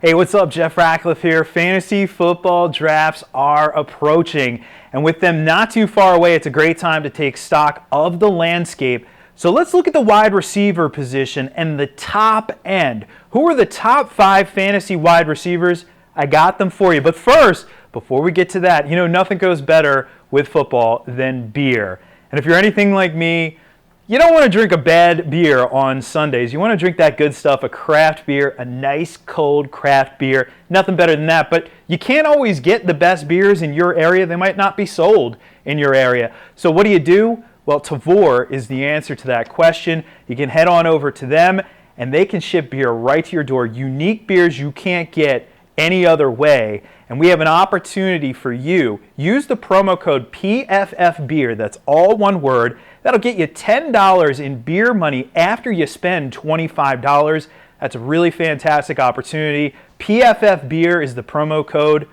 Hey, what's up? Jeff Ratcliffe here. Fantasy football drafts are approaching, and with them not too far away, it's a great time to take stock of the landscape. So let's look at the wide receiver position and the top end. Who are the top 5 fantasy wide receivers? I got them for you. But first, before we get to that, nothing goes better with football than beer. And if you're anything like me, you don't want to drink a bad beer on Sundays. You want to drink that good stuff, a craft beer, a nice cold craft beer. Nothing better than that. But you can't always get the best beers in your area. They might not be sold in your area. So what do? Well, Tavour is the answer to that question. You can head on over to them, and they can ship beer right to your door. Unique beers you can't get any other way. And we have an opportunity for you. Use the promo code PFFBeer. That's all one word. That'll get you $10 in beer money after you spend $25. That's a really fantastic opportunity. PFF Beer is the promo code.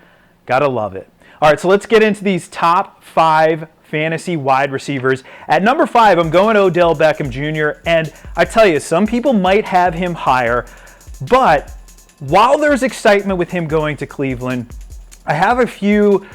Gotta love it. All right, so let's get into these top 5 fantasy wide receivers. At number 5, I'm going Odell Beckham Jr. And I tell you, some people might have him higher, but while there's excitement with him going to Cleveland, I have a few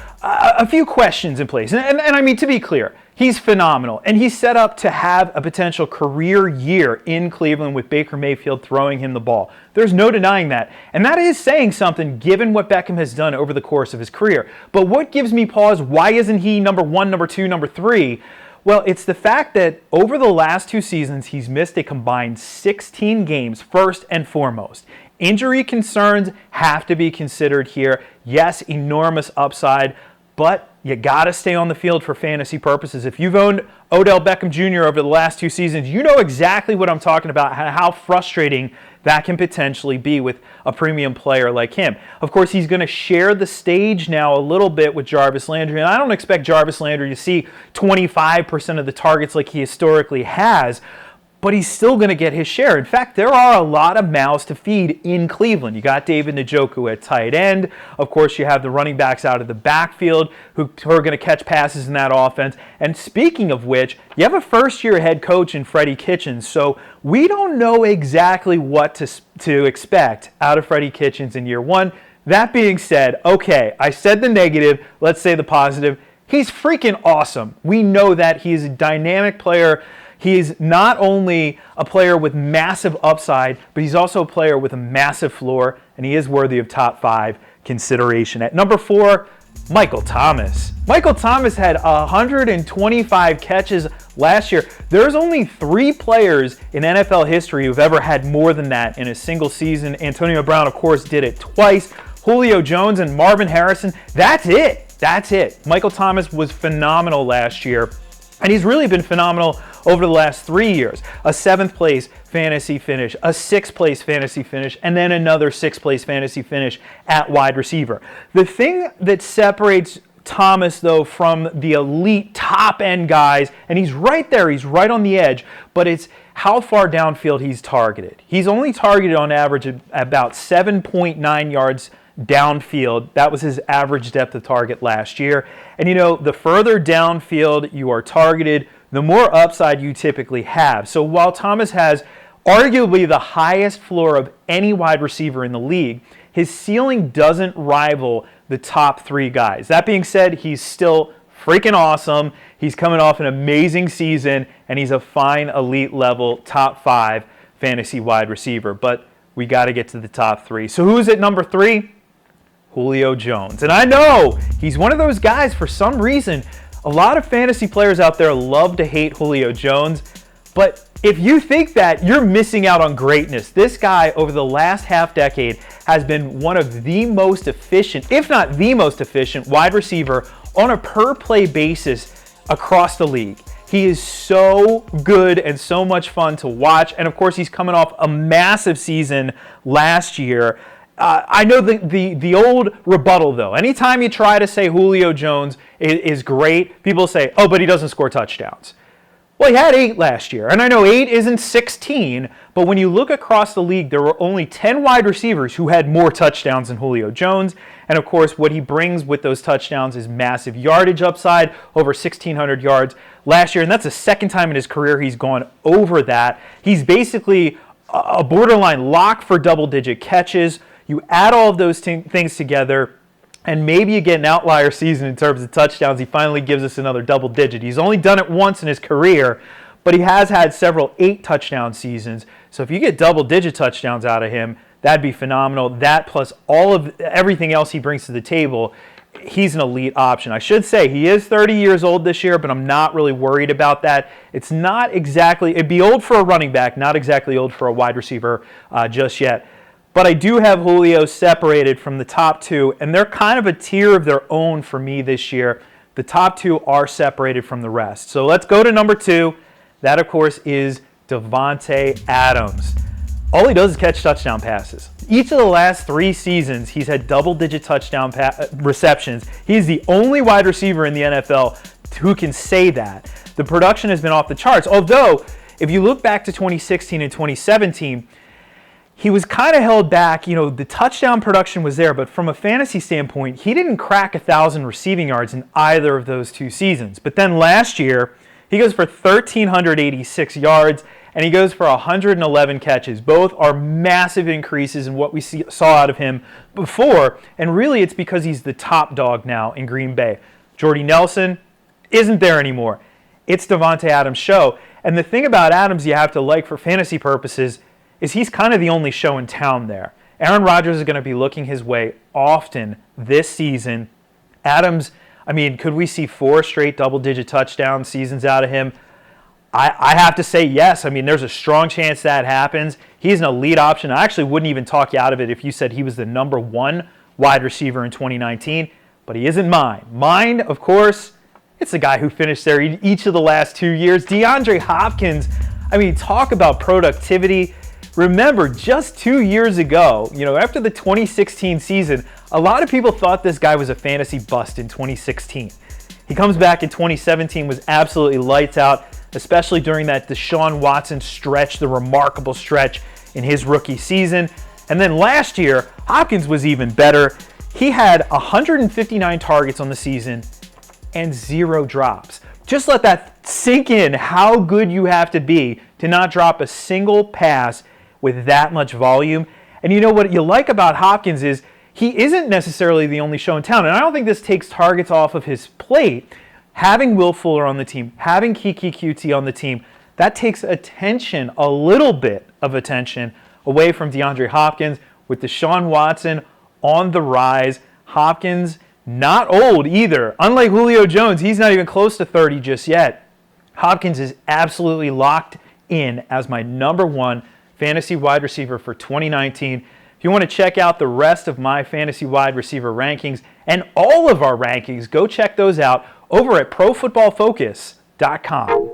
questions in place. And I mean, to be clear, he's phenomenal, and he's set up to have a potential career year in Cleveland with Baker Mayfield throwing him the ball. There's no denying that, and that is saying something given what Beckham has done over the course of his career. But what gives me pause, why isn't he number 1, number 2, number 3? Well, it's the fact that over the last 2 seasons, he's missed a combined 16 games, first and foremost. Injury concerns have to be considered here. Yes, enormous upside, but you got to stay on the field for fantasy purposes. If you've owned Odell Beckham Jr. over the last 2 seasons, you know exactly what I'm talking about, how frustrating that can potentially be with a premium player like him. Of course, he's going to share the stage now a little bit with Jarvis Landry, and I don't expect Jarvis Landry to see 25% of the targets like he historically has, but he's still going to get his share. In fact, there are a lot of mouths to feed in Cleveland. You got David Njoku at tight end. Of course, you have the running backs out of the backfield who are going to catch passes in that offense. And speaking of which, you have a first-year head coach in Freddie Kitchens, so we don't know exactly what to expect out of Freddie Kitchens in year 1. That being said, okay, I said the negative, let's say the positive. He's freaking awesome. We know that he's a dynamic player. He's not only a player with massive upside, but he's also a player with a massive floor, and he is worthy of top 5 consideration. At number 4, Michael Thomas. Michael Thomas had 125 catches last year. There's only 3 players in NFL history who've ever had more than that in a single season. Antonio Brown, of course, did it twice. Julio Jones and Marvin Harrison, that's it. That's it. Michael Thomas was phenomenal last year, and he's really been phenomenal over the last 3 years. A 7th place fantasy finish, a 6th place fantasy finish, and then another 6th place fantasy finish at wide receiver. The thing that separates Thomas, though, from the elite top-end guys, and he's right there, he's right on the edge, but it's how far downfield he's targeted. He's only targeted on average at about 7.9 yards downfield. That was his average depth of target last year. And the further downfield you are targeted, the more upside you typically have. So while Thomas has arguably the highest floor of any wide receiver in the league, his ceiling doesn't rival the top 3 guys. That being said, he's still freaking awesome. He's coming off an amazing season, and he's a fine elite level top 5 fantasy wide receiver. But we got to get to the top 3. So who's at number 3? Julio Jones. And I know he's one of those guys, for some reason, a lot of fantasy players out there love to hate Julio Jones, but if you think that, you're missing out on greatness. This guy, over the last half-decade, has been one of the most efficient, if not the most efficient, wide receiver on a per-play basis across the league. He is so good and so much fun to watch, and of course, he's coming off a massive season last year. I know the old rebuttal, though. Anytime you try to say Julio Jones is great, people say, oh, but he doesn't score touchdowns. Well, he had 8 last year, and I know 8 isn't 16, but when you look across the league, there were only 10 wide receivers who had more touchdowns than Julio Jones, and of course, what he brings with those touchdowns is massive yardage upside, over 1,600 yards last year, and that's the second time in his career he's gone over that. He's basically a borderline lock for double-digit catches. You add all of those things together, and maybe you get an outlier season in terms of touchdowns. He finally gives us another double digit. He's only done it once in his career, but he has had several 8-touchdown seasons. So if you get double-digit touchdowns out of him, that'd be phenomenal. That plus all of everything else he brings to the table, he's an elite option. I should say he is 30 years old this year, but I'm not really worried about that. It's not exactly, it'd be old for a running back, not exactly old for a wide receiver just yet. But I do have Julio separated from the top two, and they're kind of a tier of their own for me this year. The top two are separated from the rest. So let's go to number 2. That, of course, is Davante Adams. All he does is catch touchdown passes. Each of the last 3 seasons, he's had double-digit touchdown receptions. He's the only wide receiver in the NFL who can say that. The production has been off the charts. Although, if you look back to 2016 and 2017, he was kind of held back. The touchdown production was there, but from a fantasy standpoint, he didn't crack 1,000 receiving yards in either of those 2 seasons. But then last year, he goes for 1,386 yards, and he goes for 111 catches. Both are massive increases in what we saw out of him before, and really it's because he's the top dog now in Green Bay. Jordy Nelson isn't there anymore. It's Davante Adams' show. And the thing about Adams you have to like for fantasy purposes is he's kind of the only show in town there. Aaron Rodgers is going to be looking his way often this season. Adams, could we see 4 straight double-digit touchdown seasons out of him? I have to say yes. There's a strong chance that happens. He's an elite option. I actually wouldn't even talk you out of it if you said he was the number 1 wide receiver in 2019, but he isn't mine. Mine, of course, it's the guy who finished there each of the last 2 years. DeAndre Hopkins, talk about productivity. Remember, just 2 years ago, after the 2016 season, a lot of people thought this guy was a fantasy bust in 2016. He comes back in 2017, was absolutely lights out, especially during that Deshaun Watson stretch, the remarkable stretch in his rookie season. And then last year, Hopkins was even better. He had 159 targets on the season and 0 drops. Just let that sink in, how good you have to be to not drop a single pass with that much volume. And you know what you like about Hopkins is he isn't necessarily the only show in town. And I don't think this takes targets off of his plate. Having Will Fuller on the team, having Kiki QT on the team, that takes attention, a little bit of attention, away from DeAndre Hopkins. With Deshaun Watson on the rise, Hopkins not old either. Unlike Julio Jones, he's not even close to 30 just yet. Hopkins is absolutely locked in as my number 1 fantasy wide receiver for 2019. If you want to check out the rest of my fantasy wide receiver rankings and all of our rankings, go check those out over at ProFootballFocus.com.